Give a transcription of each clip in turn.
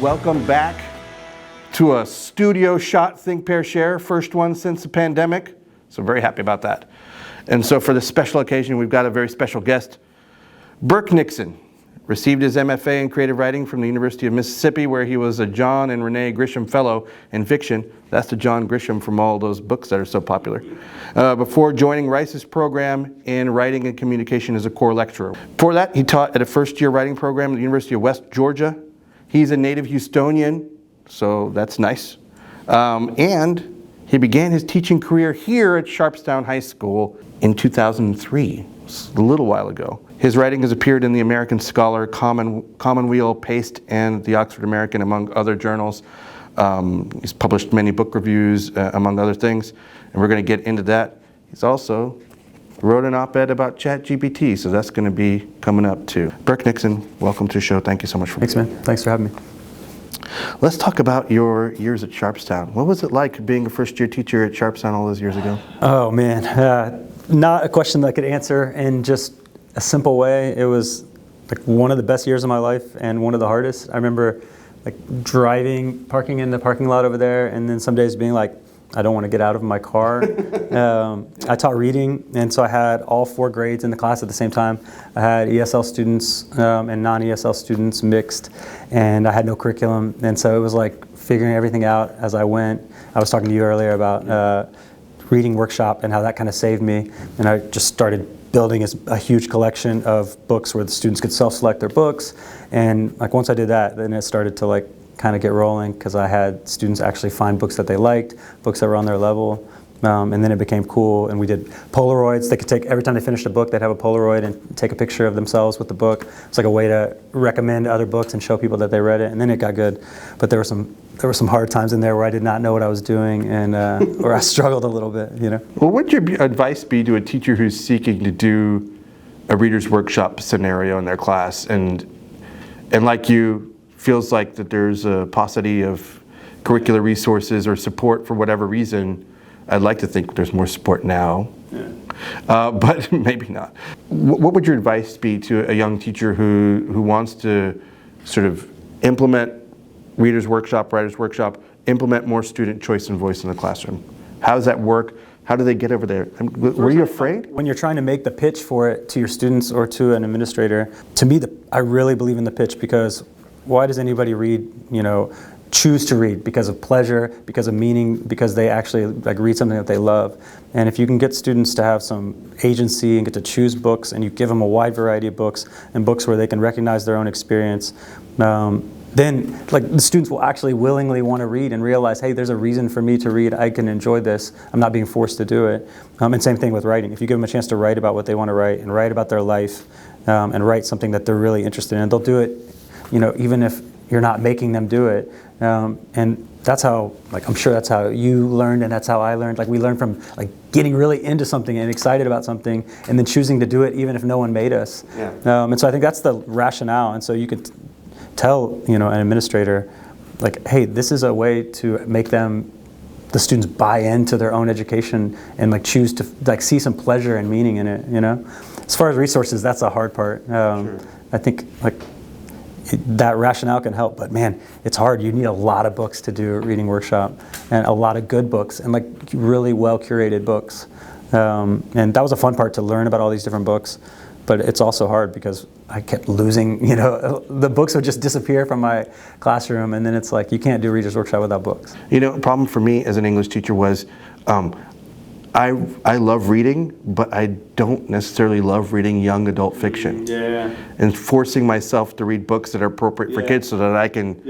welcome back to a studio shot Think, Pare, Share, first one since the pandemic. So very happy about that. And so for this special occasion, we've got a very special guest. Burke Nixon received his MFA in creative writing from the University of Mississippi, where he was a John and Renee Grisham Fellow in fiction. That's the John Grisham from all those books that are so popular. Before joining Rice's program in writing and communication as a core lecturer. Before that, he taught at a first-year writing program at the University of West Georgia. He's a native Houstonian, so that's nice. And he began his teaching career here at Sharpstown High School in 2003, a little while ago. His writing has appeared in the American Scholar, Commonweal, Paste, and the Oxford American, among other journals. He's published many book reviews, among other things, and we're going to get into that. He's also wrote an op-ed about ChatGPT, so that's going to be coming up too. Burke Nixon, welcome to the show. Thank you so much for being here. Thanks, man. Thanks for having me. Let's talk about your years at Sharpstown. What was it like being a first-year teacher at Sharpstown all those years ago? Oh, man. Not a question that I could answer in just a simple way. It was like one of the best years of my life and one of the hardest. I remember like parking in the parking lot over there, and then some days being like, I don't want to get out of my car. I taught reading, and so I had all 4 grades in the class at the same time. I had ESL students and non-ESL students mixed, and I had no curriculum, and so it was like figuring everything out as I went. I was talking to you earlier about reading workshop and how that kind of saved me, and I just started building a huge collection of books where the students could self-select their books, and like once I did that, then it started to like kind of get rolling because I had students actually find books that they liked, books that were on their level, and then it became cool, and we did Polaroids. They could take, every time they finished a book, they'd have a Polaroid and take a picture of themselves with the book. It's like a way to recommend other books and show people that they read it, and then it got good. But there were some hard times in there where I did not know what I was doing, and or I struggled a little bit, you know. Well, what would your advice be to a teacher who's seeking to do a reader's workshop scenario in their class, and like you, feels like that there's a paucity of curricular resources or support for whatever reason? I'd like to think there's more support now, but maybe not. What would your advice be to a young teacher who wants to sort of implement reader's workshop, writer's workshop, implement more student choice and voice in the classroom? How does that work? How do they get over there? Were you afraid? When you're trying to make the pitch for it to your students or to an administrator, to me, I really believe in the pitch, because why does anybody read, choose to read? Because of pleasure, because of meaning, because they actually like read something that they love. And if you can get students to have some agency and get to choose books, and you give them a wide variety of books and books where they can recognize their own experience, then like the students will actually willingly want to read and realize, hey, there's a reason for me to read. I can enjoy this. I'm not being forced to do it. And same thing with writing. If you give them a chance to write about what they want to write and write about their life, and write something that they're really interested in, they'll do it, even if you're not making them do it. And that's how, I'm sure that's how you learned, and that's how I learned. We learned from getting really into something and excited about something, and then choosing to do it even if no one made us. Yeah. And so I think that's the rationale. And so you could tell, an administrator, hey, this is a way to make the students buy into their own education and choose to see some pleasure and meaning in it. As far as resources, that's the hard part. Sure. I think that rationale can help, but man, it's hard. You need a lot of books to do a reading workshop, and a lot of good books, and really well curated books. And that was a fun part, to learn about all these different books. But it's also hard because I kept losing, the books would just disappear from my classroom, and then it's you can't do reader's workshop without books. A problem for me as an English teacher was I love reading, but I don't necessarily love reading young adult fiction. Yeah. And forcing myself to read books that are appropriate for kids so that I can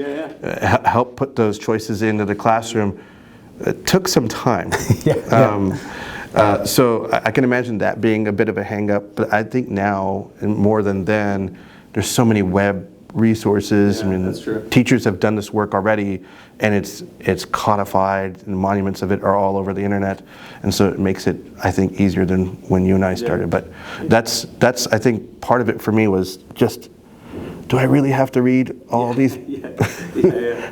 help put those choices into the classroom. It took some time. So I can imagine that being a bit of a hang-up, but I think now, and more than then, there's so many web resources. That's true. Teachers have done this work already, and it's codified, and monuments of it are all over the internet, and so it makes it, I think, easier than when you and I started. But that's I think part of it for me was just do I really have to read all these?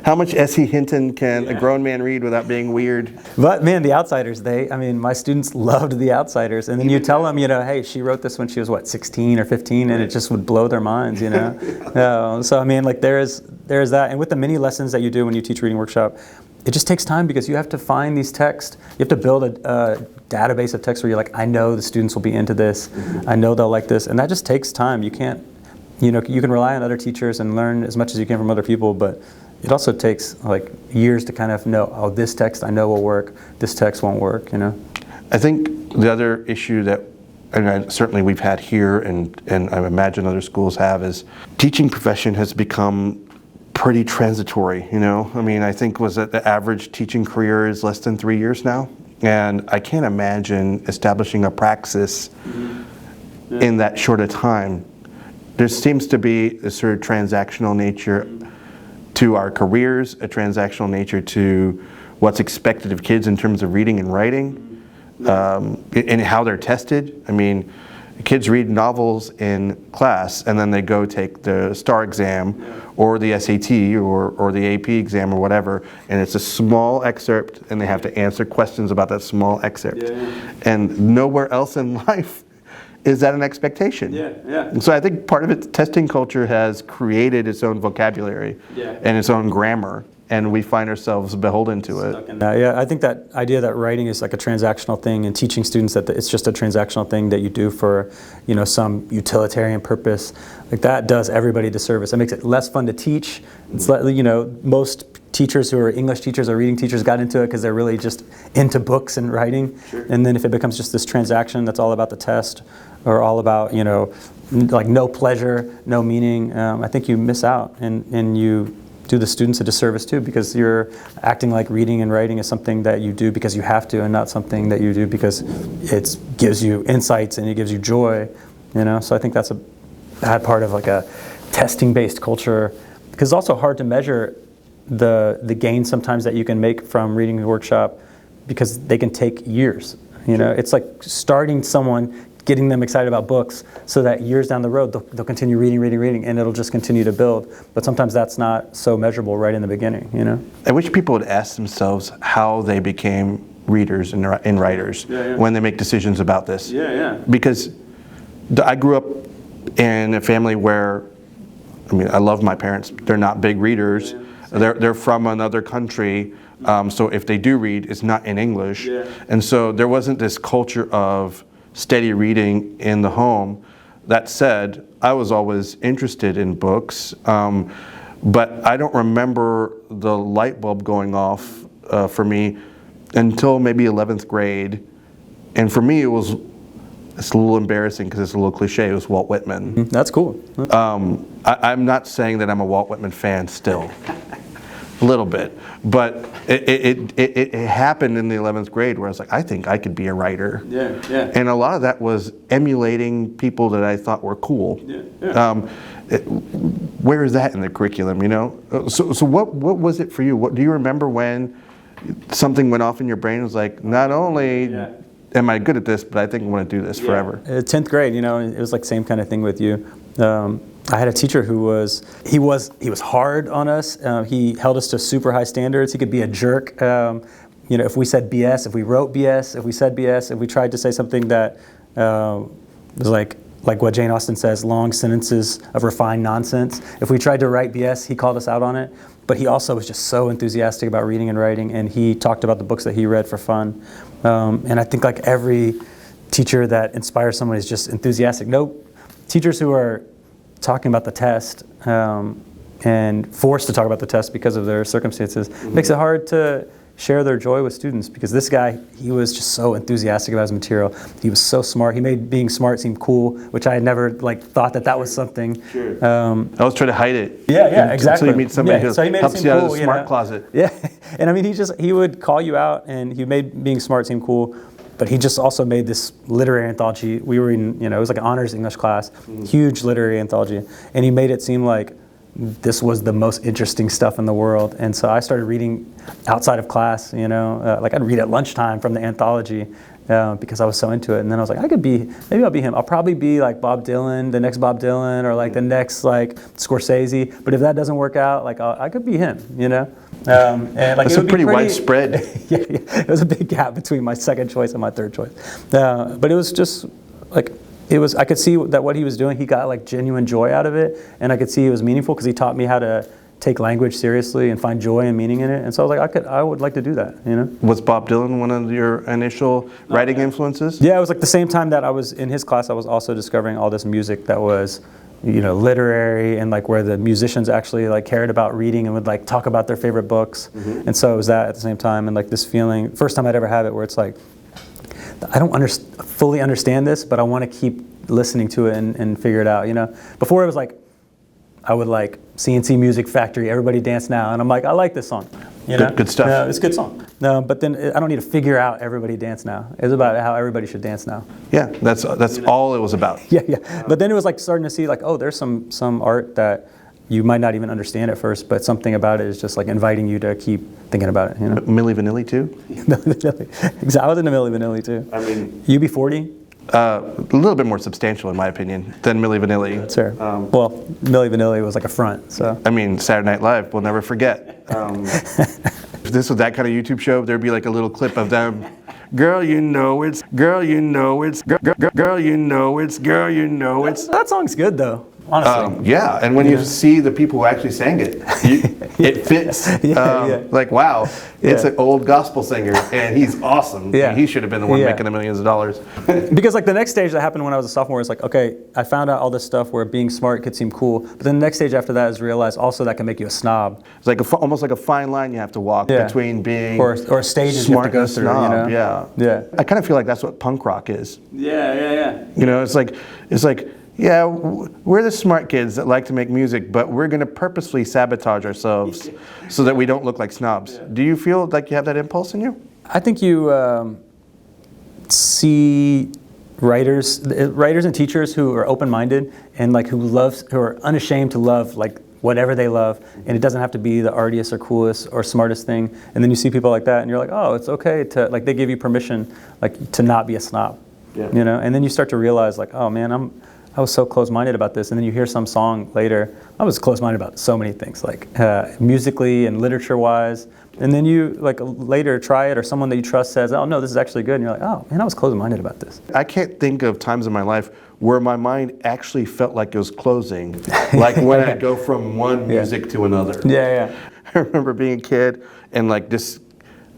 How much S.E. Hinton can a grown man read without being weird? But man, The Outsiders, my students loved The Outsiders. And then you tell them, hey, she wrote this when she was, 16 or 15, and it just would blow their minds, So, I mean, like there is that. And with the mini lessons that you do when you teach reading workshop, it just takes time because you have to find these texts. You have to build a database of texts where you're like, I know the students will be into this. I know they'll like this. And that just takes time. You can't, you can rely on other teachers and learn as much as you can from other people, but it also takes years to kind of know, oh, this text I know will work, this text won't work, I think the other issue that, and certainly we've had here and I imagine other schools have, is teaching profession has become pretty transitory, I mean, I think was that the average teaching career is less than 3 years now, and I can't imagine establishing a praxis in that short a time. There seems to be a sort of transactional nature to our careers, a transactional nature to what's expected of kids in terms of reading and writing, and how they're tested. I mean, kids read novels in class and then they go take the STAR exam or the SAT or the AP exam or whatever, and it's a small excerpt and they have to answer questions about that small excerpt. And nowhere else in life is that an expectation. And so I think part of it, testing culture has created its own vocabulary and its own grammar, and we find ourselves beholden to it. I think that idea that writing is like a transactional thing, and teaching students that it's just a transactional thing that you do for, some utilitarian purpose, like that does everybody disservice. It makes it less fun to teach. It's most teachers who are English teachers or reading teachers got into it because they're really just into books and writing. And then if it becomes just this transaction that's all about the test or all about, no pleasure, no meaning, I think you miss out and you do the students a disservice too, because you're acting like reading and writing is something that you do because you have to and not something that you do because it gives you insights and it gives you joy, So I think that's a bad part of like a testing-based culture, because it's also hard to measure the gain sometimes that you can make from reading the workshop because they can take years. It's like starting someone, getting them excited about books so that years down the road they'll continue reading, and it'll just continue to build. But sometimes that's not so measurable right in the beginning, I wish people would ask themselves how they became readers and writers when they make decisions about this. Because I grew up in a family where, I love my parents. They're not big readers. They're from another country. So if they do read, it's not in English. And so there wasn't this culture of steady reading in the home. That said, I was always interested in books, but I don't remember the light bulb going off for me until maybe 11th grade. And for me, it's a little embarrassing because it's a little cliche. It was Walt Whitman. That's cool. I'm not saying that I'm a Walt Whitman fan still. A little bit, but it happened in the 11th grade where I was like, I think I could be a writer. And a lot of that was emulating people that I thought were cool. Where is that in the curriculum, So what was it for you? Do you remember when something went off in your brain? It was like, not only am I good at this, but I think I want to do this forever. 10th grade, it was like same kind of thing with you. I had a teacher who was hard on us. He held us to super high standards. He could be a jerk. If we said BS, if we wrote BS, if we said BS, if we tried to say something that was like what Jane Austen says, long sentences of refined nonsense. If we tried to write BS, he called us out on it. But he also was just so enthusiastic about reading and writing, and he talked about the books that he read for fun. And I think like every teacher that inspires someone is just enthusiastic. No teachers who are talking about the test and forced to talk about the test because of their circumstances makes it hard to share their joy with students, because this guy, he was just so enthusiastic about his material. He was so smart. He made being smart seem cool, which I had never thought that was something. I was trying to hide it. Yeah, exactly. Until you meet somebody who helps you out of the smart closet. Yeah, and he would call you out, and he made being smart seem cool. But he just also made this literary anthology. We were reading, it was like an honors English class, huge literary anthology. And he made it seem like this was the most interesting stuff in the world. And so I started reading outside of class, like I'd read at lunchtime from the anthology. because I was so into it. And then I was like, maybe I'll be him. I'll probably be like Bob Dylan, the next Bob Dylan, or like the next like Scorsese. But if that doesn't work out, like I could be him, you know? And like, That's a pretty widespread. Yeah, it was a big gap between my second choice and my third choice. But it was just like, I could see that what he was doing, he got like genuine joy out of it. And I could see it was meaningful because he taught me how to take language seriously and find joy and meaning in it. And so I was like, I would like to do that, you know? Was Bob Dylan one of your initial writing influences? Yeah, it was like the same time that I was in his class, I was also discovering all this music that was, you know, literary, and like where the musicians actually like cared about reading and would like talk about their favorite books. And so it was that at the same time, and like this feeling, first time I'd ever have it, where it's like, I don't fully understand this, but I want to keep listening to it and figure it out, you know? Before it was like, I would like CNC Music Factory, Everybody Dance Now, and I'm like, I like this song. You know? Good stuff. No, it's a good song. No, but then I don't need to figure out Everybody Dance Now. It's about how everybody should dance now. Yeah, that's all it was about. Yeah. But then it was like starting to see like, oh, there's some art that you might not even understand at first, but something about it is just like inviting you to keep thinking about it. You know? Milli Vanilli too? Milli Vanilli. Exactly. I was into Milli Vanilli too. I mean, UB40? A little bit more substantial, in my opinion, than Milli Vanilli. Sure. Well, Milli Vanilli was like a front, so. I mean, Saturday Night Live, we'll never forget. If this was that kind of YouTube show, there'd be like a little clip of them. Girl, you know it's, girl, you know it's, girl, you know it's, girl, you know it's. That song's good though, honestly. Yeah, and when you see the people who actually sang it, it fits. Like, wow, it's an old gospel singer, and he's awesome. Yeah. And he should have been the one making the millions of dollars. Because like the next stage that happened when I was a sophomore is like, okay, I found out all this stuff where being smart could seem cool, but then the next stage after that is realize also that can make you a snob. It's like almost like a fine line you have to walk between being or stages smart you have to go and through. snob. You know? Yeah. I kind of feel like that's what punk rock is. Yeah. You know, it's like, yeah, we're the smart kids that like to make music, but we're going to purposely sabotage ourselves so that we don't look like snobs. Yeah. Do you feel like you have that impulse in you? I think you see writers and teachers who are open-minded and like who are unashamed to love like whatever they love, and it doesn't have to be the artiest or coolest or smartest thing. And then you see people like that, and you're like, oh, it's okay to like they give you permission like to not be a snob, you know. And then you start to realize like, oh man, I was so close-minded about this, and then you hear some song later. I was close-minded about so many things, like musically and literature-wise. And then you like later try it, or someone that you trust says, "Oh no, this is actually good," and you're like, "Oh man, I was close-minded about this." I can't think of times in my life where my mind actually felt like it was closing, like when I go from one music to another. Yeah. I remember being a kid and like this.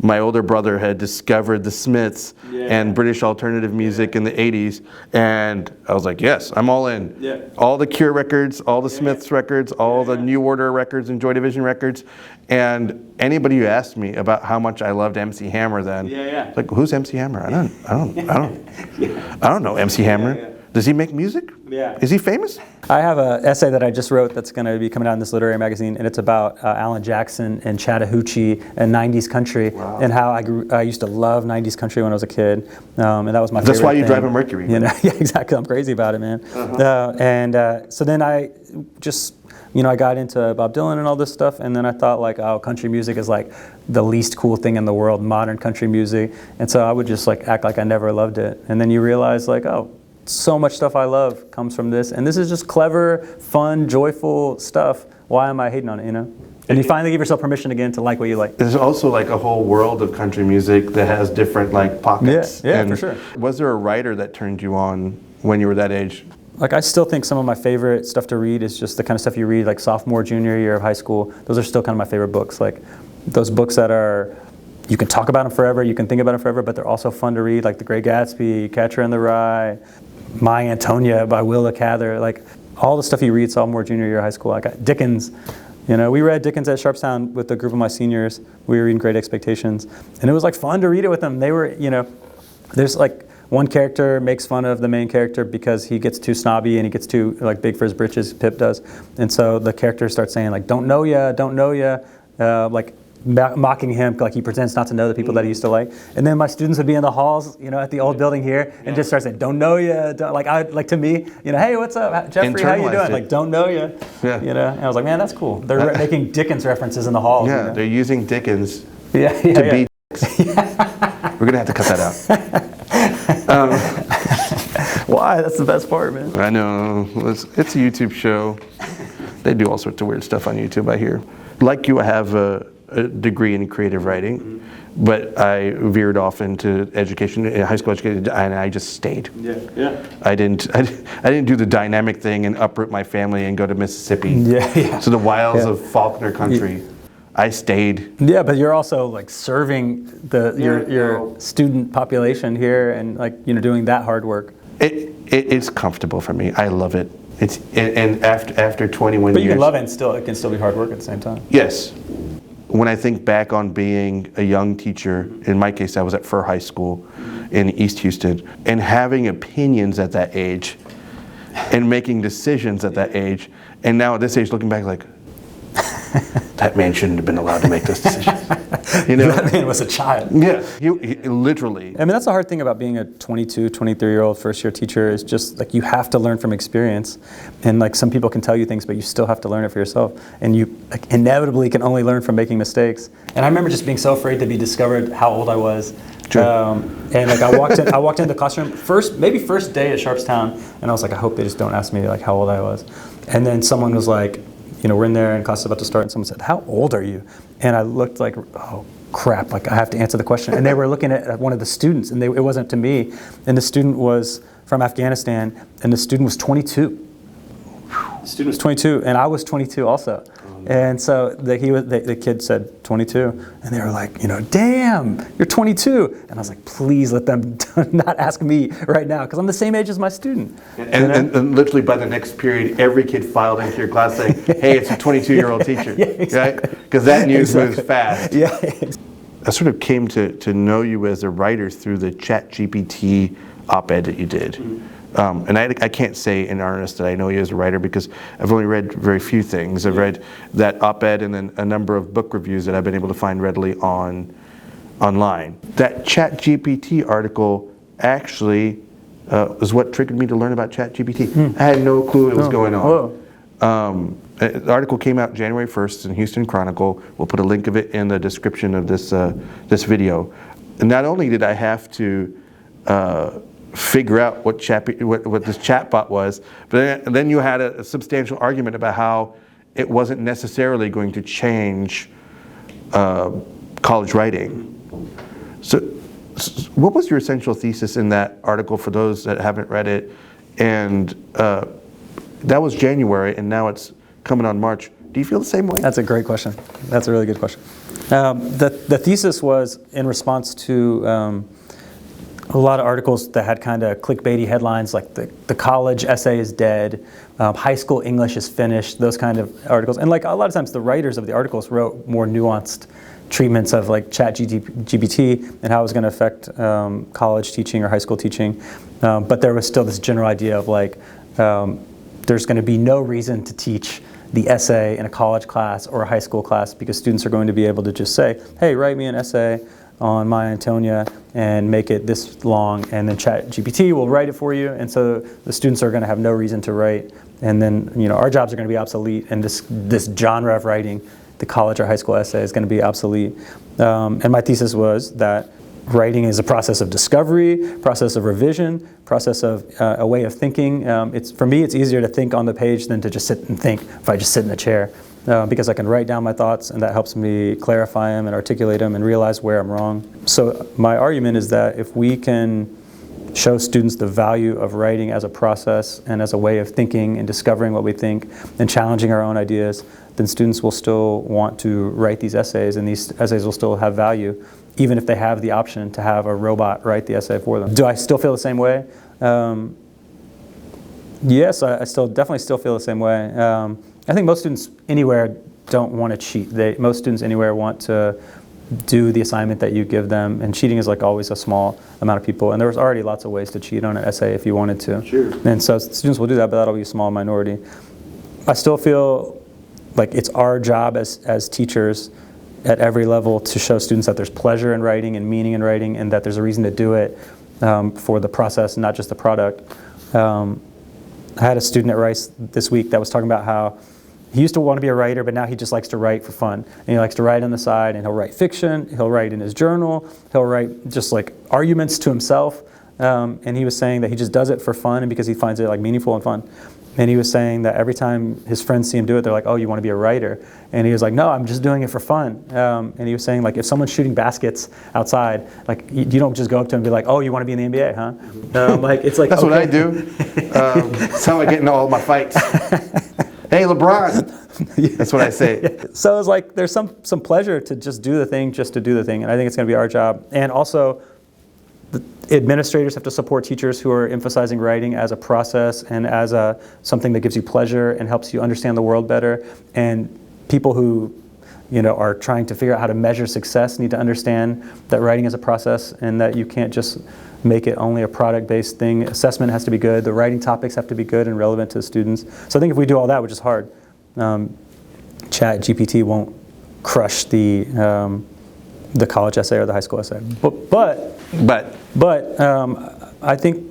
My older brother had discovered the Smiths and British alternative music in the 80s, and I was like, yes, I'm all in. Yeah. All the Cure records, all the Smiths records, all the New Order records and Joy Division records, and anybody who asked me about how much I loved MC Hammer then, like, who's MC Hammer? I don't know MC Hammer. Does he make music? Yeah. Is he famous? I have an essay that I just wrote that's going to be coming out in this literary magazine, and it's about Alan Jackson and Chattahoochee and 90s country, and how I used to love 90s country when I was a kid, and that was my favorite That's why you thing. drive a Mercury. You know? Yeah, exactly. I'm crazy about it, man. So then I just, you know, I got into Bob Dylan and all this stuff, and then I thought like, oh, country music is like the least cool thing in the world, modern country music, and so I would just like act like I never loved it, and then you realize like, oh, so much stuff I love comes from this, and this is just clever, fun, joyful stuff. Why am I hating on it, you know? And you finally give yourself permission again to like what you like. There's also like a whole world of country music that has different like pockets. Yeah, for sure. Was there a writer that turned you on when you were that age? Like I still think some of my favorite stuff to read is just the kind of stuff you read like sophomore, junior year of high school. Those are still kind of my favorite books. Like those books that are, you can talk about them forever, you can think about them forever, but they're also fun to read, like The Great Gatsby, Catcher in the Rye, My Antonia by Willa Cather, like all the stuff you read sophomore, junior year of high school. I got Dickens, you know, we read Dickens at Sharpstown with a group of my seniors. We were reading Great Expectations, and it was like fun to read it with them. They were, you know, there's like one character makes fun of the main character because he gets too snobby and he gets too like big for his britches, Pip does. And so the character starts saying like, don't know ya, like mocking him, like he pretends not to know the people that he used to like. And then my students would be in the halls, you know, at the old building here, and just start saying, "Don't know ya," like to me, you know, "Hey, what's up, Jeffrey? How you doing?" Like, "Don't know ya," you know. And I was like, man, that's cool. They're making Dickens references in the halls. Yeah, you know? They're using Dickens to be dicks. We're gonna have to cut that out. Why? That's the best part, man. I know. It's a YouTube show. They do all sorts of weird stuff on YouTube, I hear. Like you, I have a degree in creative writing, but I veered off into education, high school education, and I just stayed. Yeah. I didn't do the dynamic thing and uproot my family and go to Mississippi. Yeah. To the wilds of Faulkner country. I stayed. Yeah, but you're also like serving your student population here, and like doing that hard work. It's comfortable for me. I love it. And after 21 years. But you can love it, and it can still be hard work at the same time. Yes. When I think back on being a young teacher, in my case, I was at Pare High School in East Houston, and having opinions at that age, and making decisions at that age, and now at this age, looking back, like, that man shouldn't have been allowed to make those decisions. That man was a child. Yeah, he literally. I mean, that's the hard thing about being a 22, 23-year-old first-year teacher is just like you have to learn from experience. And like some people can tell you things, but you still have to learn it for yourself. And you like, inevitably can only learn from making mistakes. And I remember just being so afraid to be discovered how old I was. Sure. And like I walked in the classroom first day at Sharpstown, and I was like, I hope they just don't ask me like how old I was. And then someone was like, we're in there and class is about to start, and someone said, how old are you? And I looked like, oh crap, like I have to answer the question. And they were looking at one of the students, and it wasn't to me. And the student was from Afghanistan, and the student was 22. The student was 22, and I was 22 also. And so the kid said 22, and they were like, damn, you're 22. And I was like, please let them not ask me right now, because I'm the same age as my student. And literally by the next period, every kid filed into your class saying, hey, it's a 22-year-old teacher. Yeah, exactly. Right? Because that news moves fast. Yeah. I sort of came to know you as a writer through the ChatGPT op-ed that you did. Mm-hmm. And I can't say in earnest that I know you as a writer because I've only read very few things. I've read that op-ed and then a number of book reviews that I've been able to find readily online. That ChatGPT article actually was what triggered me to learn about ChatGPT. I had no clue it was going on. The article came out January 1st in Houston Chronicle. We'll put a link of it in the description of this video. And not only did I have to figure out what this chatbot was, but then you had a substantial argument about how it wasn't necessarily going to change college writing. So what was your essential thesis in that article for those that haven't read it? And that was January, and now it's coming on March. Do you feel the same way? That's a great question. That's a really good question. The thesis was in response to a lot of articles that had kind of clickbaity headlines like the college essay is dead, high school English is finished, those kind of articles. And like a lot of times the writers of the articles wrote more nuanced treatments of like ChatGPT and how it was going to affect college teaching or high school teaching. But there was still this general idea of like there's going to be no reason to teach the essay in a college class or a high school class because students are going to be able to just say, hey, write me an essay on Maya Antonia and make it this long, and then ChatGPT will write it for you, and so the students are going to have no reason to write, and then our jobs are going to be obsolete, and this genre of writing, the college or high school essay, is going to be obsolete. And my thesis was that writing is a process of discovery, process of revision, process of a way of thinking. For me, it's easier to think on the page than to just sit and think if I just sit in a chair. Because I can write down my thoughts, and that helps me clarify them and articulate them and realize where I'm wrong. So my argument is that if we can show students the value of writing as a process and as a way of thinking and discovering what we think and challenging our own ideas, then students will still want to write these essays, and these essays will still have value, even if they have the option to have a robot write the essay for them. Do I still feel the same way? Yes, I definitely still feel the same way. I think most students anywhere don't want to cheat. Most students anywhere want to do the assignment that you give them, and cheating is like always a small amount of people, and there's already lots of ways to cheat on an essay if you wanted to. Sure. And so students will do that, but that'll be a small minority. I still feel like it's our job as teachers at every level to show students that there's pleasure in writing and meaning in writing, and that there's a reason to do it for the process, not just the product. I had a student at Rice this week that was talking about how he used to want to be a writer, but now he just likes to write for fun. And he likes to write on the side, and he'll write fiction, he'll write in his journal, he'll write just like arguments to himself. and he was saying that he just does it for fun and because he finds it like meaningful and fun. And he was saying that every time his friends see him do it, they're like, "Oh, you want to be a writer?" And he was like, "No, I'm just doing it for fun." And he was saying, like, if someone's shooting baskets outside, like, you don't just go up to him and be like, "Oh, you want to be in the NBA, huh?" Like, it's like That's okay. what I do. That's how I get into all my fights. Hey, LeBron. That's what I say. So it's like there's some pleasure to just do the thing, just to do the thing, and I think it's going to be our job. And also, the administrators have to support teachers who are emphasizing writing as a process and as something that gives you pleasure and helps you understand the world better. And people who, are trying to figure out how to measure success need to understand that writing is a process and that you can't just make it only a product-based thing. Assessment has to be good. The writing topics have to be good and relevant to the students. So I think if we do all that, which is hard, Chat GPT won't crush the college essay or the high school essay. But I think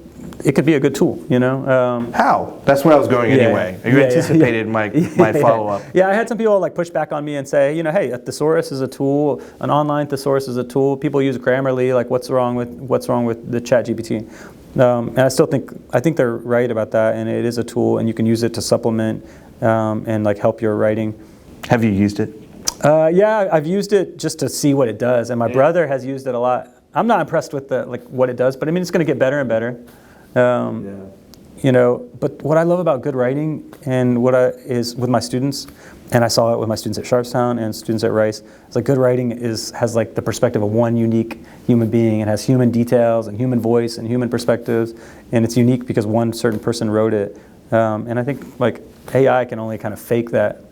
it could be a good tool, How? That's where I was going anyway. You anticipated my follow-up. Yeah, I had some people like push back on me and say, hey, a thesaurus is a tool, an online thesaurus is a tool. People use Grammarly. Like, what's wrong with the Chat GPT? And I think they're right about that, and it is a tool, and you can use it to supplement and like help your writing. Have you used it? Yeah, I've used it just to see what it does, and my brother has used it a lot. I'm not impressed with what it does, but I mean, it's going to get better and better. But what I love about good writing and is with my students, and I saw it with my students at Sharpstown and students at Rice, it's like good writing has like the perspective of one unique human being. It has human details and human voice and human perspectives, and it's unique because one certain person wrote it. And I think like AI can only kind of fake that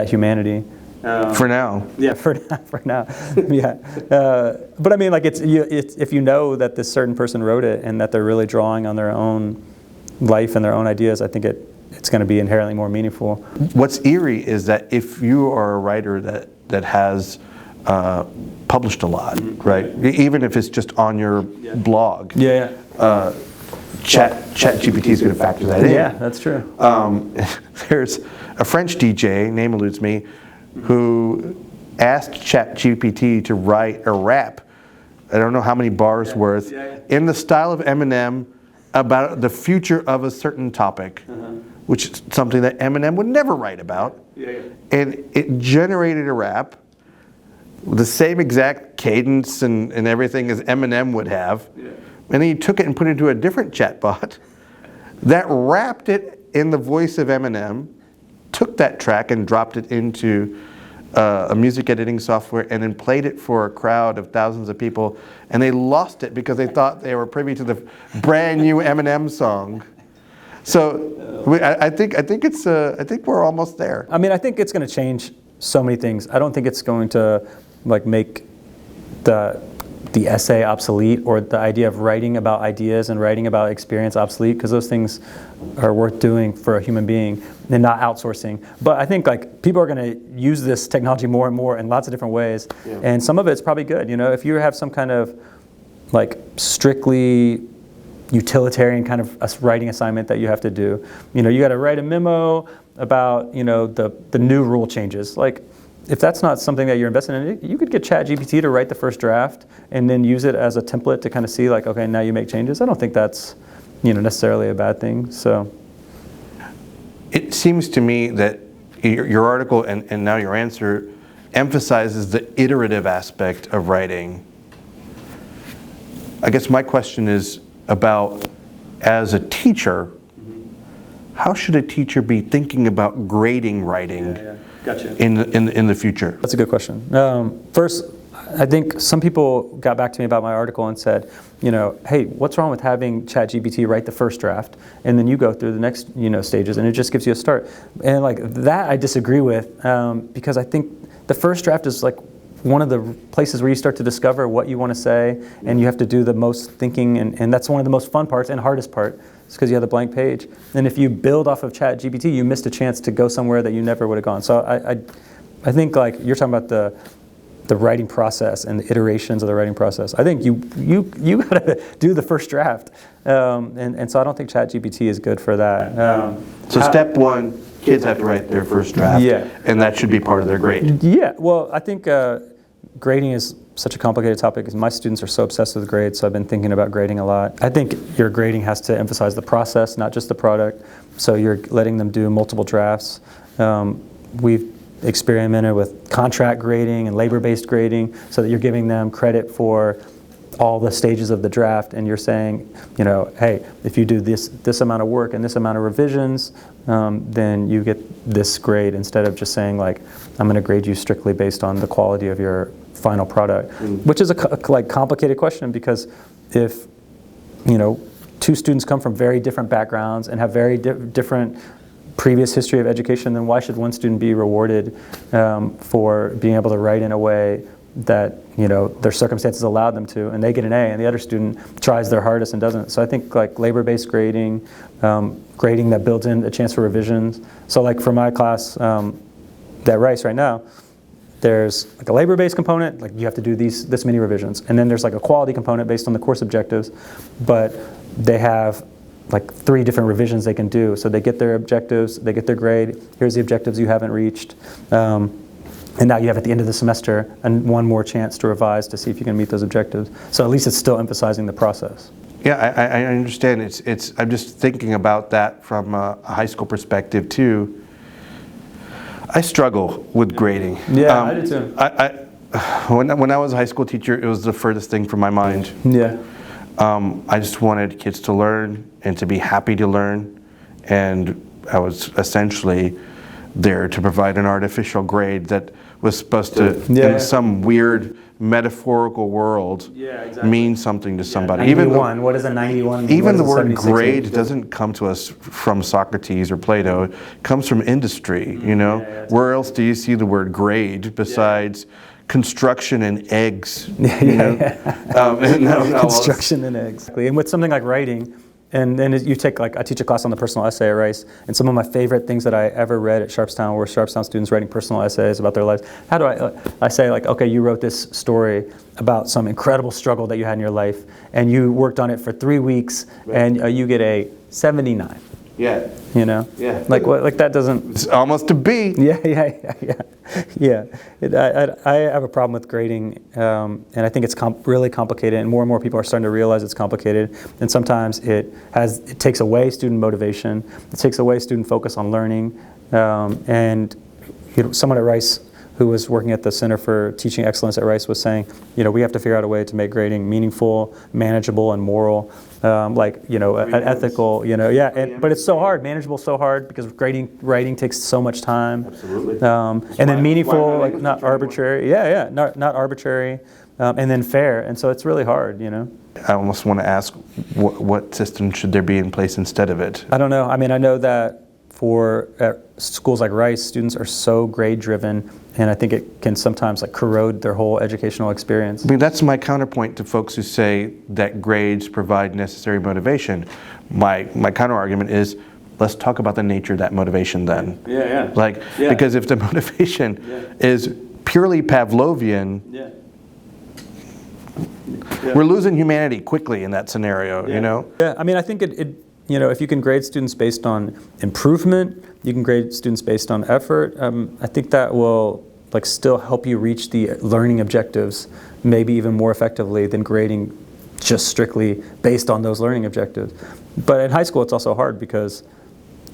humanity. For now. Yeah, for now. Yeah, but I mean, like it's if you know that this certain person wrote it and that they're really drawing on their own life and their own ideas, I think it's going to be inherently more meaningful. What's eerie is that if you are a writer that has published a lot, right? Even if it's just on your blog. Yeah. Chat GPT is going to factor that in. Yeah, that's true. There's a French DJ, name eludes me, who asked Chat GPT to write a rap, I don't know how many bars worth, in the style of Eminem about the future of a certain topic, which is something that Eminem would never write about. And it generated a rap with the same exact cadence and everything as Eminem would have. And then he took it and put it into a different chatbot that rapped it in the voice of Eminem, took that track and dropped it into a music editing software and then played it for a crowd of thousands of people, and they lost it because they thought they were privy to the brand new Eminem song. So I think we're almost there. I mean, I think it's going to change so many things. I don't think it's going to like make the essay obsolete or the idea of writing about ideas and writing about experience obsolete, because those things are worth doing for a human being and not outsourcing. But I think like people are going to use this technology more and more in lots of different ways, and some of it's probably good. If you have some kind of like strictly utilitarian kind of a writing assignment that you have to do, you got to write a memo about the new rule changes. Like, if that's not something that you're invested in, you could get ChatGPT to write the first draft and then use it as a template to kind of see like, okay, now you make changes. I don't think that's necessarily a bad thing. So it seems to me that your article and now your answer emphasizes the iterative aspect of writing. I guess my question is about, as a teacher, how should a teacher be thinking about grading writing? Gotcha. In the future? That's a good question. First, I think some people got back to me about my article and said, hey, what's wrong with having ChatGPT write the first draft and then you go through the next stages and it just gives you a start? And like that I disagree with, because I think the first draft is like one of the places where you start to discover what you want to say, and you have to do the most thinking, and that's one of the most fun parts and hardest part. It's because you have the blank page. And if you build off of ChatGPT, you missed a chance to go somewhere that you never would have gone. So I think like you're talking about the writing process and the iterations of the writing process. I think you got to do the first draft, and so I don't think ChatGPT is good for that. So step one, kids have to write their first draft, and that should be part of their grade. Yeah, well, I think grading is such a complicated topic because my students are so obsessed with grades, so I've been thinking about grading a lot. I think your grading has to emphasize the process, not just the product. So you're letting them do multiple drafts. We've experimented with contract grading and labor-based grading so that you're giving them credit for all the stages of the draft, and you're saying, you know, hey, if you do this amount of work and this amount of revisions, then you get this grade, instead of just saying like, I'm going to grade you strictly based on the quality of your final product, which is a complicated question, because if, you know, two students come from very different backgrounds and have very different previous history of education, then why should one student be rewarded for being able to write in a way that, you know, their circumstances allowed them to, and they get an A, and the other student tries their hardest and doesn't? So I think like labor-based grading, grading that builds in a chance for revisions. So like for my class at Rice right now, there's like a labor-based component, like you have to do this many revisions, and then there's like a quality component based on the course objectives, but they have like 3 different revisions they can do. So they get their objectives, they get their grade, here's the objectives you haven't reached, and now you have at the end of the semester and one more chance to revise to see if you can meet those objectives. So at least it's still emphasizing the process. Yeah, I understand. I'm just thinking about that from a high school perspective too. I struggle with grading. Yeah, I do too. When I was a high school teacher, it was the furthest thing from my mind. Yeah. I just wanted kids to learn and to be happy to learn, and I was essentially there to provide an artificial grade that was supposed to, in some weird metaphorical world, mean something to somebody. 91, what is a 91? Even the word grade doesn't come to us from Socrates or Plato. It comes from industry, you know? Where else do you see the word grade besides construction and eggs? Construction and eggs. And with something like writing, and then you take, like, I teach a class on the personal essay at Rice, and some of my favorite things that I ever read at Sharpstown were Sharpstown students writing personal essays about their lives. How do I say, like, okay, you wrote this story about some incredible struggle that you had in your life, and you worked on it for 3 weeks, and you get a 79. Yeah. You know? Yeah. Like, what? Like, that doesn't... It's almost a B. Yeah. I have a problem with grading, and I think it's really complicated, and more people are starting to realize it's complicated, and sometimes it takes away student motivation, it takes away student focus on learning, and you know, someone at Rice who was working at the Center for Teaching Excellence at Rice was saying, you know, we have to figure out a way to make grading meaningful, manageable, and moral, like, you know, ethical, you know, but it's so hard. Manageable is so hard because writing takes so much time. Absolutely. And then meaningful, like not arbitrary. Not arbitrary, and then fair. And so it's really hard, you know. I almost want to ask, what system should there be in place instead of it? I don't know. I mean, I know that at schools like Rice, students are so grade driven, and I think it can sometimes like corrode their whole educational experience. I mean, that's my counterpoint to folks who say that grades provide necessary motivation. My counter argument is, let's talk about the nature of that motivation then. Because if the motivation is purely Pavlovian, we're losing humanity quickly in that scenario, you know? Yeah, I mean, I think you know, if you can grade students based on improvement, you can grade students based on effort, I think that will like still help you reach the learning objectives maybe even more effectively than grading just strictly based on those learning objectives. But in high school, it's also hard because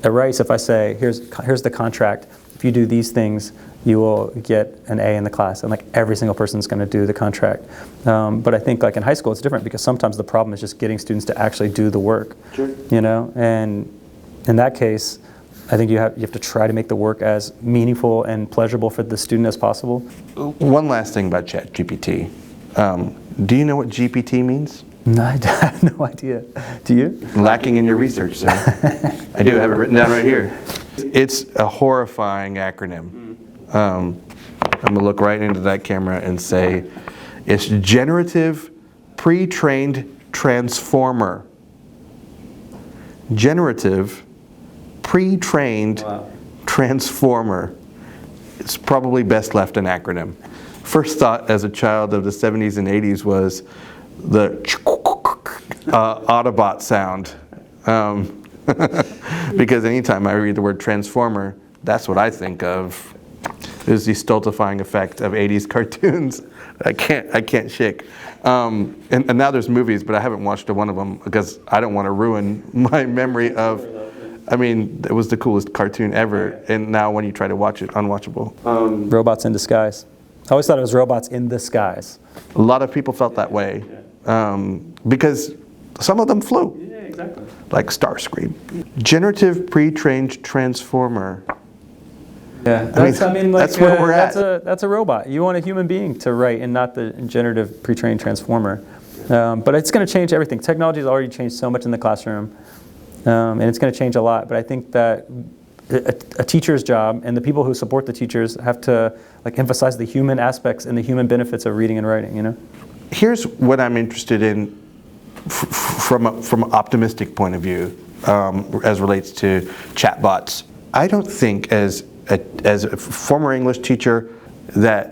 at Rice, if I say, here's the contract, if you do these things, you will get an A in the class, and like every single person's going to do the contract. But I think like in high school, it's different because sometimes the problem is just getting students to actually do the work. Sure. You know, and in that case, I think you have to try to make the work as meaningful and pleasurable for the student as possible. One last thing about ChatGPT. Do you know what GPT means? No, I have no idea. Do you? Lacking in your research, sir. I do have it written down right here. It's a horrifying acronym. I'm going to look right into that camera and say, it's Generative Pre-trained Transformer. Generative Pre-trained Transformer. It's probably best left an acronym. First thought as a child of the 70s and 80s was the Autobot sound. Because anytime I read the word transformer, that's what I think of, is the stultifying effect of 80s cartoons I can't shake. And now there's movies, but I haven't watched one of them because I don't want to ruin my memory of. I mean, it was the coolest cartoon ever, and now when you try to watch it, unwatchable. Robots in disguise. I always thought it was robots in the skies. A lot of people felt that way because some of them flew. Yeah, exactly. Like Starscream. Generative pre-trained transformer. Yeah, that's where we're at. That's a robot. You want a human being to write and not the generative pre-trained transformer. But it's going to change everything. Technology has already changed so much in the classroom, and it's going to change a lot. But I think that a teacher's job and the people who support the teachers have to emphasize the human aspects and the human benefits of reading and writing. You know. Here's what I'm interested in from an optimistic point of view, as relates to chatbots. I don't think as a former English teacher that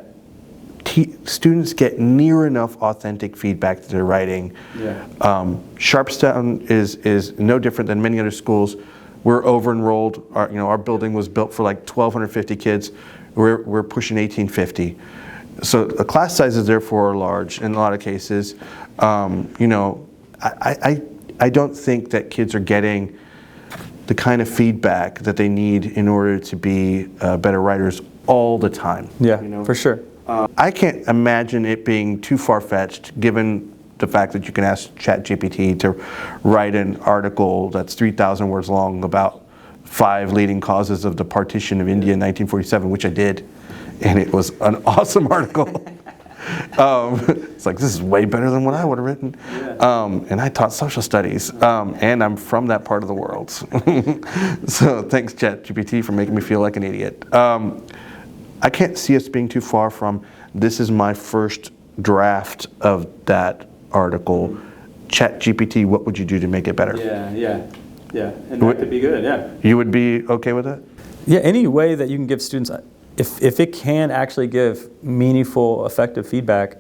students get near enough authentic feedback to their writing. Yeah. Sharpstown is no different than many other schools. We're over-enrolled. Our building was built for like 1,250 kids. We're pushing 1,850. So the class sizes therefore are large in a lot of cases. I don't think that kids are getting the kind of feedback that they need in order to be better writers all the time. Yeah, for sure. I can't imagine it being too far-fetched, given the fact that you can ask ChatGPT to write an article that's 3,000 words long about 5 leading causes of the partition of India in 1947, which I did, and it was an awesome article. It's like, this is way better than what I would have written. And I taught social studies, and I'm from that part of the world. So thanks, ChatGPT, for making me feel like an idiot. I can't see us being too far from, this is my first draft of that article. ChatGPT, what would you do to make it better? Yeah. And that could be good, yeah. You would be okay with that? Yeah, any way that you can give students, if it can actually give meaningful, effective feedback,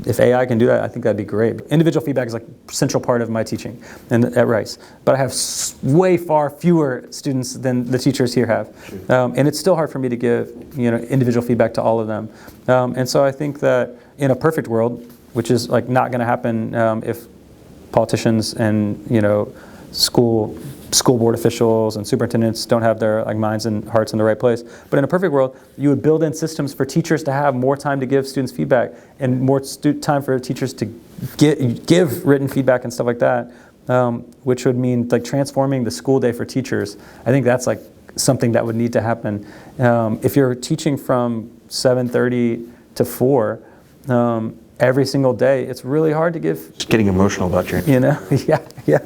if AI can do that, I think that'd be great. Individual feedback is like a central part of my teaching and at Rice. But I have way far fewer students than the teachers here have. And it's still hard for me to give individual feedback to all of them. And so I think that in a perfect world, which is like not going to happen if politicians and school board officials and superintendents don't have their minds and hearts in the right place. But in a perfect world, you would build in systems for teachers to have more time to give students feedback and more time for teachers to give written feedback and stuff like that, which would mean transforming the school day for teachers. I think that's something that would need to happen. If you're teaching from 7:30 to 4, every single day, it's really hard to give. Just getting emotional about your. Yeah.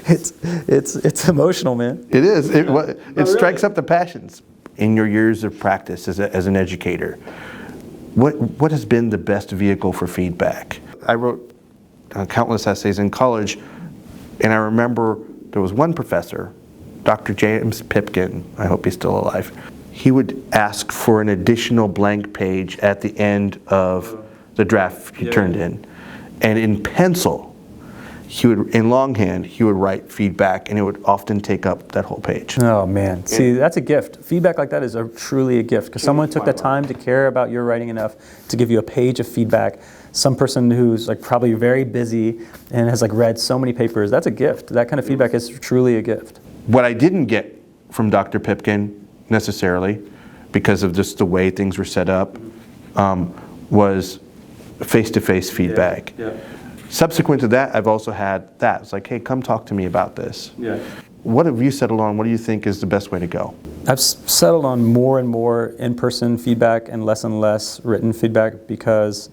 It's emotional, man. It is. It strikes up the passions. In your years of practice as an educator, what has been the best vehicle for feedback? I wrote countless essays in college, and I remember there was one professor, Dr. James Pipkin. I hope he's still alive. He would ask for an additional blank page at the end of the draft he turned in, and in pencil, in longhand, he would write feedback, and it would often take up that whole page. Oh man, see, that's a gift. Feedback like that is truly a gift, because someone took the time to care about your writing enough to give you a page of feedback. Some person who's probably very busy and has read so many papers, that's a gift. That kind of feedback is truly a gift. What I didn't get from Dr. Pipkin necessarily, because of just the way things were set up, was face-to-face feedback. Yeah. Subsequent to that, I've also had that. It's like, hey, come talk to me about this. Yeah. What have you settled on? What do you think is the best way to go? I've settled on more and more in-person feedback and less written feedback because,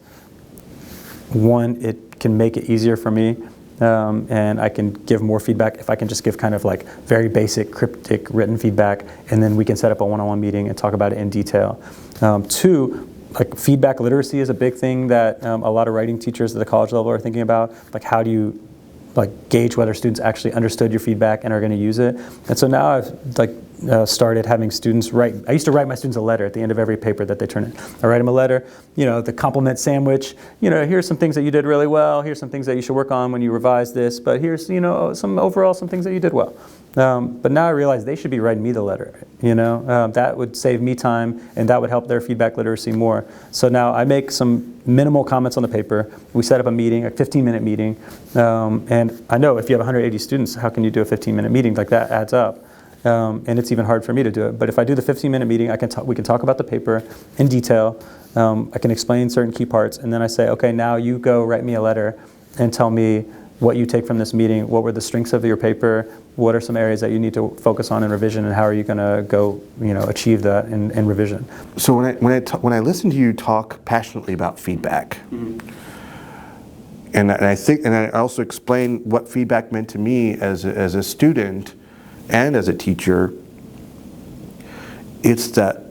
one, it can make it easier for me, and I can give more feedback if I can just give kind of very basic, cryptic written feedback, and then we can set up a one-on-one meeting and talk about it in detail. Two, feedback literacy is a big thing that a lot of writing teachers at the college level are thinking about. How do you gauge whether students actually understood your feedback and are going to use it? And so now I've started having students write. I used to write my students a letter at the end of every paper that they turn in. I write them a letter, the compliment sandwich. Here's some things that you did really well. Here's some things that you should work on when you revise this. But here's, some things that you did well. But now I realize they should be writing me the letter. That would save me time, and that would help their feedback literacy more. So now I make some minimal comments on the paper. We set up a meeting, a 15-minute meeting. And I know if you have 180 students, how can you do a 15-minute meeting? Like, that adds up. And it's even hard for me to do it. But if I do the 15-minute meeting, we can talk about the paper in detail. I can explain certain key parts, and then I say, okay, now you go write me a letter and tell me what you take from this meeting. What were the strengths of your paper? What are some areas that you need to focus on in revision, and how are you going to go, achieve that in revision? So when I listen to you talk passionately about feedback, and I also explain what feedback meant to me as a student and as a teacher, it's that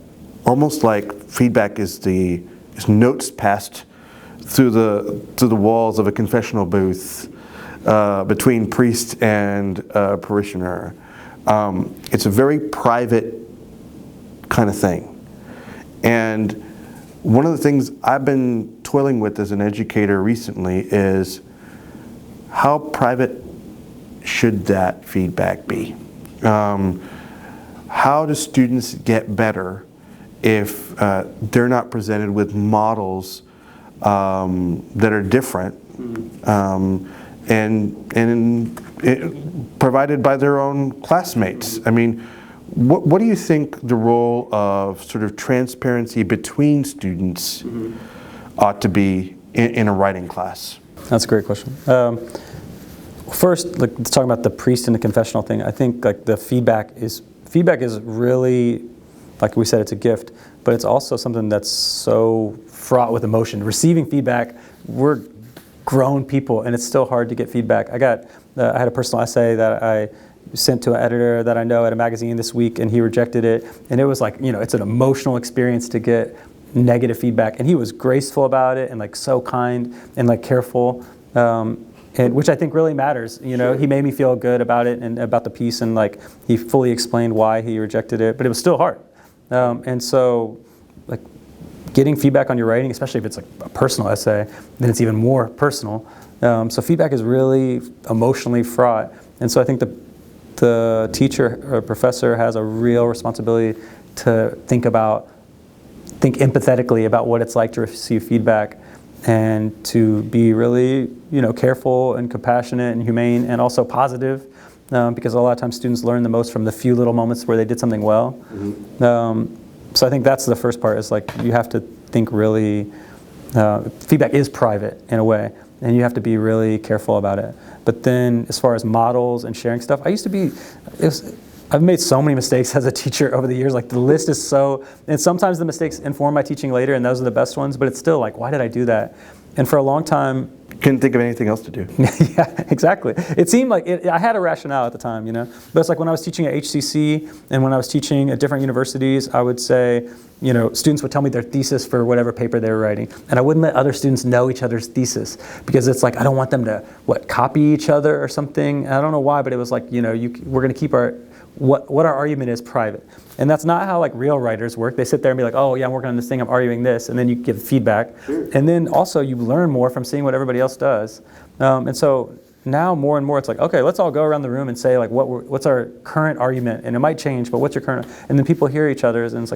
almost like feedback is notes passed through the walls of a confessional booth between priest and parishioner. It's a very private kind of thing. And one of the things I've been toiling with as an educator recently is, how private should that feedback be? How do students get better if they're not presented with models that are different and provided by their own classmates? I mean, what do you think the role of sort of transparency between students ought to be in a writing class? That's a great question. First, let's talk about the priest and the confessional thing. I think the feedback is really, like we said, it's a gift, but it's also something that's so fraught with emotion. Receiving feedback, we're grown people, and it's still hard to get feedback. I had a personal essay that I sent to an editor that I know at a magazine this week, and he rejected it. And it was it's an emotional experience to get negative feedback. And he was graceful about it, and so kind and careful. Which I think really matters. Sure. He made me feel good about it and about the piece, and he fully explained why he rejected it, but it was still hard. And so getting feedback on your writing, especially if it's a personal essay, then it's even more personal. So feedback is really emotionally fraught. And so I think the teacher or professor has a real responsibility to think empathetically about what it's like to receive feedback, and to be really, careful and compassionate and humane, and also positive, because a lot of times students learn the most from the few little moments where they did something well. So I think that's the first part, is you have to think really, feedback is private in a way, and you have to be really careful about it. But then as far as models and sharing stuff, I've made so many mistakes as a teacher over the years. The list is and sometimes the mistakes inform my teaching later, and those are the best ones, but it's still why did I do that? And for a long time, couldn't think of anything else to do. Yeah, exactly. It seemed I had a rationale at the time, But it's when I was teaching at HCC and when I was teaching at different universities, I would say, students would tell me their thesis for whatever paper they were writing, and I wouldn't let other students know each other's thesis, because it's I don't want them to copy each other or something. I don't know why, but it was we're going to keep what our argument is private. And that's not how real writers work. They sit there and be oh yeah, I'm working on this thing, I'm arguing this, and then you give feedback. Sure. And then also you learn more from seeing what everybody else does. And so now more and more it's okay, let's all go around the room and say what's our current argument, and it might change, but what's your current? And then people hear each other's, and it's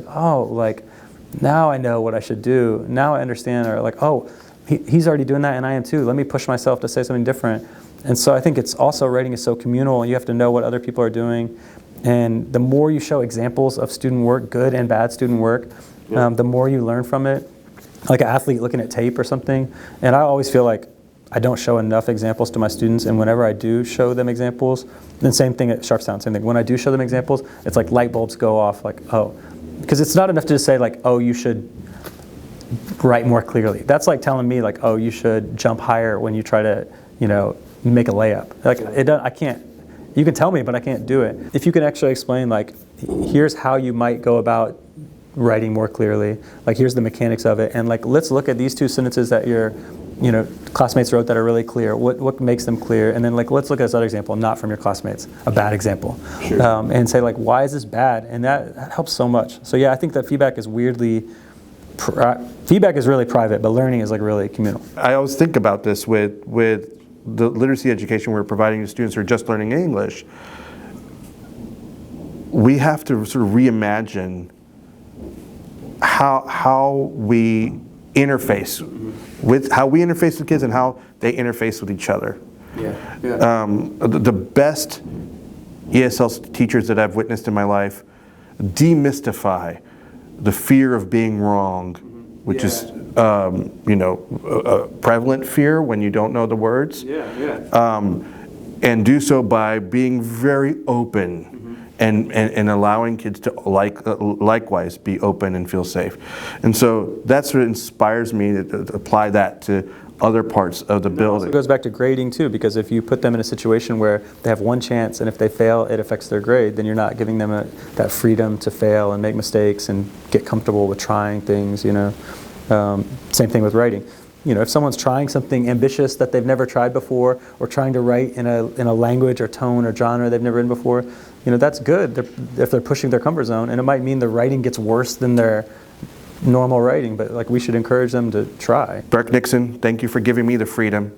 now I know what I should do. Now I understand, or oh, he's already doing that and I am too. Let me push myself to say something different. And so I think it's also, writing is so communal, and you have to know what other people are doing. And the more you show examples of student work, good and bad student work, the more you learn from it. Like an athlete looking at tape or something. And I always feel I don't show enough examples to my students, and whenever I do show them examples, then same thing at Sharpstown, same thing. When I do show them examples, it's light bulbs go off, oh. Because it's not enough to just say oh, you should write more clearly. That's telling me oh, you should jump higher when you try to, make a layup. I can't. You can tell me, but I can't do it. If you can actually explain, here's how you might go about writing more clearly. Here's the mechanics of it, and let's look at these two sentences that you're classmates wrote that are really clear. What makes them clear? And then let's look at this other example, not from your classmates, a bad example. Sure. And say why is this bad? And that helps so much. So yeah, I think that feedback is really private, but learning is really communal. I always think about this with the literacy education we're providing to students who are just learning English. We have to sort of reimagine how we interface with kids and how they interface with each other. The best ESL teachers that I've witnessed in my life demystify the fear of being wrong, which is a prevalent fear when you don't know the words, and do so by being very open. And allowing kids to likewise be open and feel safe. And so that's what inspires me to apply that to other parts of the building. It goes back to grading too, because if you put them in a situation where they have one chance and if they fail it affects their grade, then you're not giving them that freedom to fail and make mistakes and get comfortable with trying things. Same thing with writing. If someone's trying something ambitious that they've never tried before, or trying to write in a language or tone or genre they've never written before, that's good if they're pushing their comfort zone. And it might mean the writing gets worse than their normal writing, but we should encourage them to try. Burke Nixon, thank you for giving me the freedom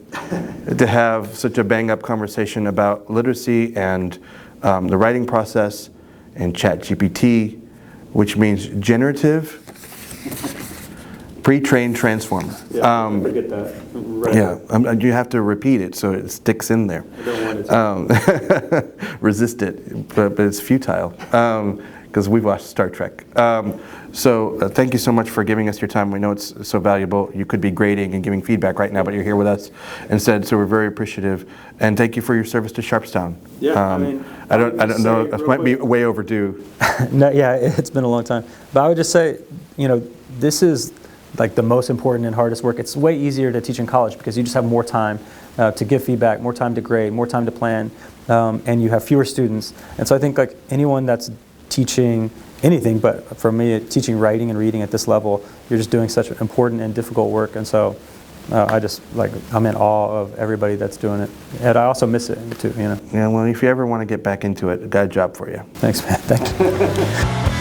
to have such a bang-up conversation about literacy and the writing process and ChatGPT, which means generative pre-trained transformer. I forget that. Right. You have to repeat it so it sticks in there. I don't want it to. Resist it, but it's futile because we've watched Star Trek. So thank you so much for giving us your time. We know it's so valuable. You could be grading and giving feedback right now, but you're here with us instead. So we're very appreciative, and thank you for your service to Sharpstown. I don't know. It might be way overdue. No, it's been a long time. But I would just say, this is the most important and hardest work. It's way easier to teach in college because you just have more time to give feedback, more time to grade, more time to plan, and you have fewer students. And so I think anyone that's teaching anything, but for me, teaching writing and reading at this level, you're just doing such important and difficult work. And so I'm in awe of everybody that's doing it. And I also miss it too, Yeah, well, if you ever want to get back into it, I got a job for you. Thanks, man. Thank you.